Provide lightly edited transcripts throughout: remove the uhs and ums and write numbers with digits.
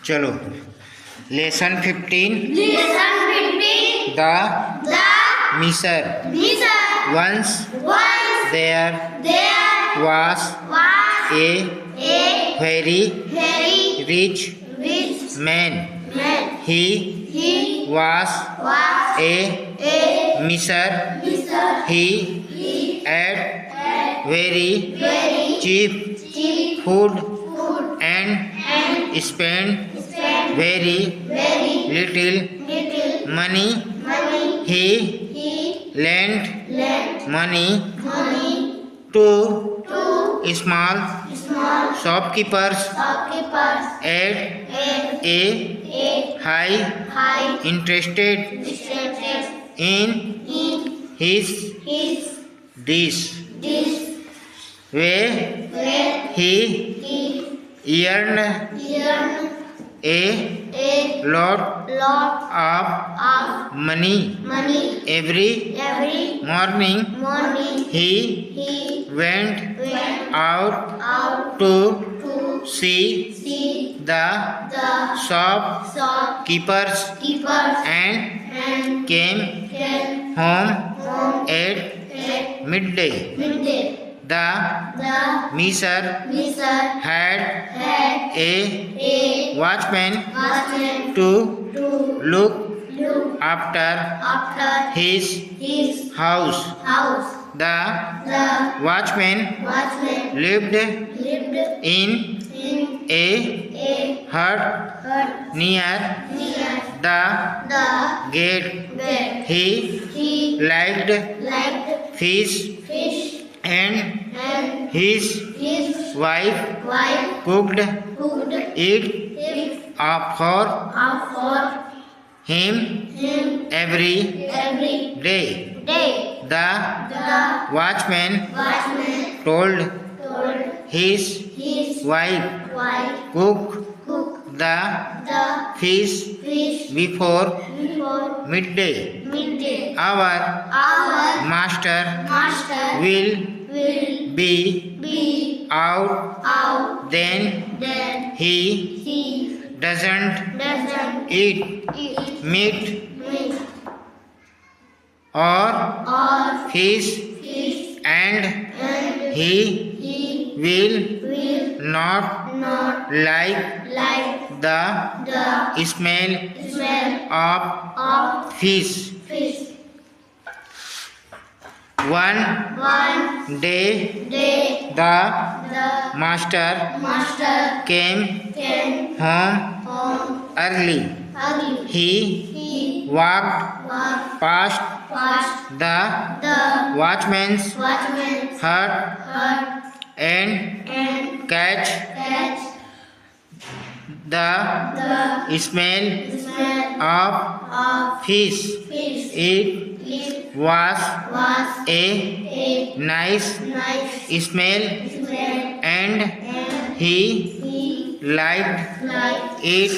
चलो lesson 15 the miser once there was a very rich man. He was a miser. He ate very cheap food and spent very little money. He lent money to small shopkeepers at a high interest in his dish, where he earned a lot of money. Every morning he went out to see the shopkeepers and came home at midday. The miser had a watchman to look after his house. The watchman lived in a hut near the gate. He liked fish and his wife cooked it up for him every day. The watchman told his wife, cook the fish before midday. Our master will be out then. He doesn't eat meat or fish, and he will not like the smell of fish. One day the master came home early. He walked past the watchman's hut and catch the smell of fish. It was a nice smell and he liked it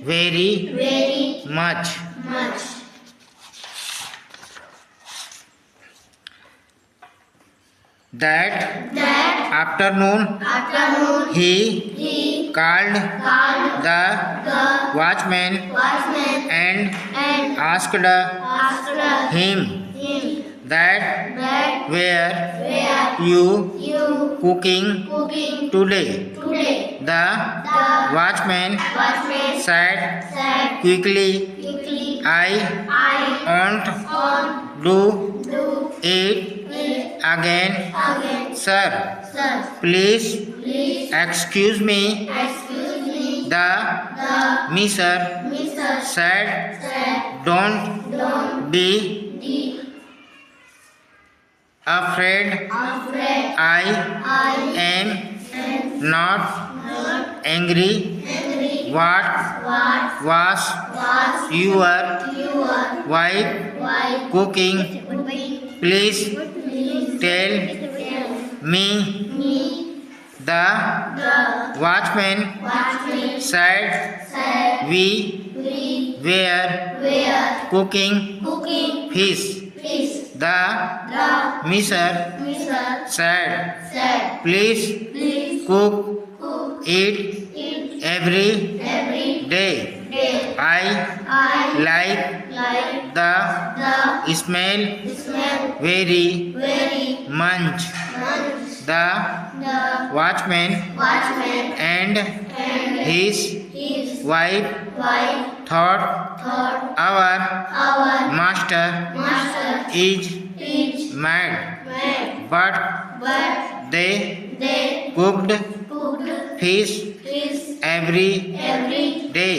very much. That afternoon he called the watchman and asked him that where you cooking today. The watchman said quickly, I won't do it again, sir. Please excuse me. The miser said, don't be afraid. I am not angry. What was your wife cooking? Please tell me. The watchman said, we were cooking fish. The miser said, please cook it every day. I like the smell very much. The watchman and his wife thought our master is mad, but they cooked fish every day.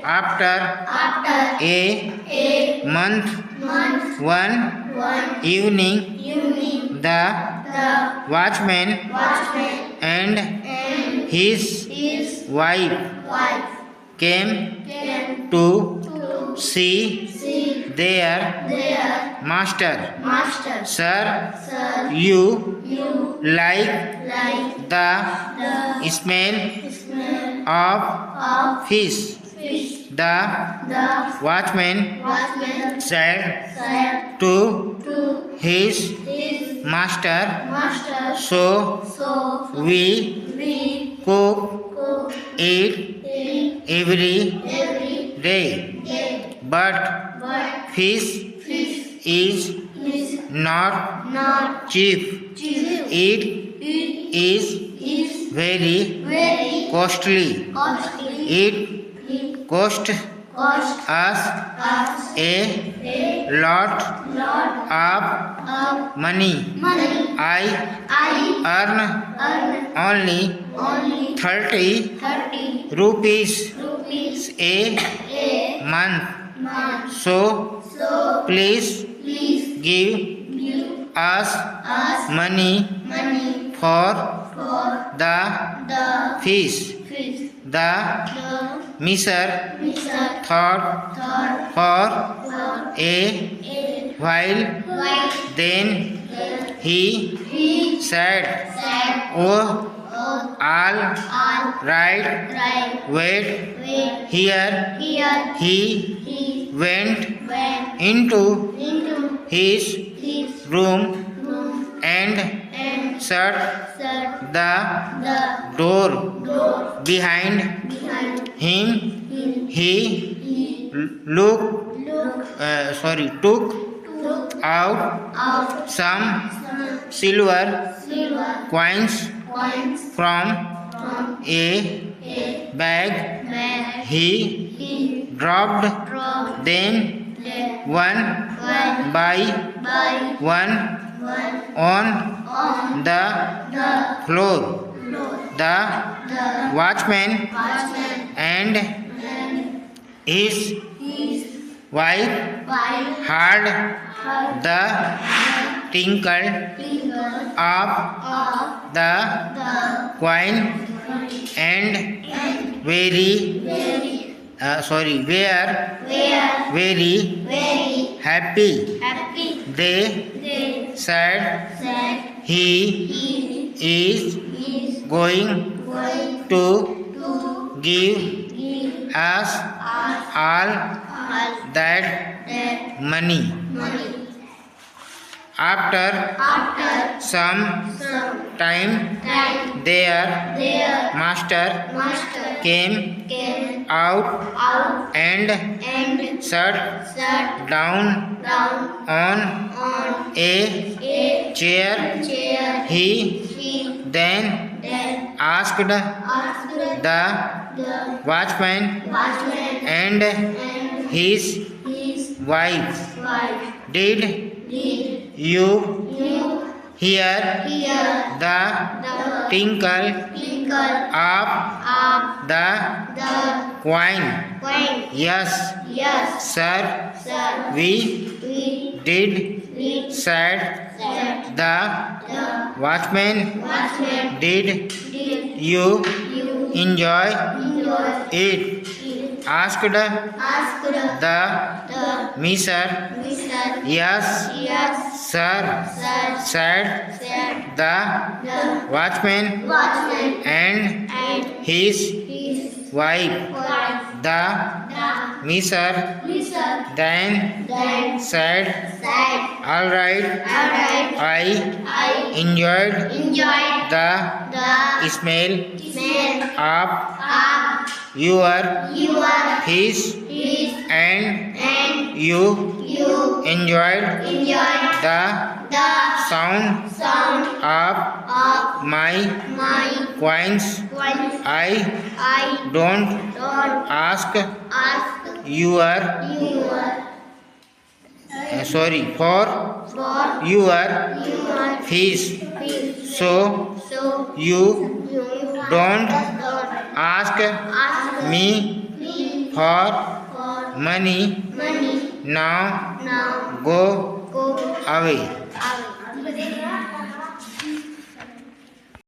After a month, one evening, the watchman and his wife came to see their master. Sir, you like the smell of fish? The watchman said to his master, so we cook it every day. But fish is not cheap. It is very costly. It cost us a lot of money. I earn only 30 rupees a month. So please give us money for the fish. The miser thought for a while, then he said, "Oh, all right, wait here." He went into his room and shut the door behind him. He took out some silver coins from a bag. He dropped them one by one on the floor. The watchman and his wife heard the tinkle of the coin and were very happy. They said, "He is going to give us all that money." After some time, their master came out and sat down on a chair. He then asked the watchman and his wife, "Did you hear the tinkle of the coin?" "Yes, sir, we did," said the watchman. "Did you enjoy it?" asked the miser. "Yes, sir," said the watchman and his wife. The miser then said, all right, I enjoyed the smell of your fish, and you enjoyed the sound of my coins. I don't ask for your fees, so you don't ask me for money. Now go away.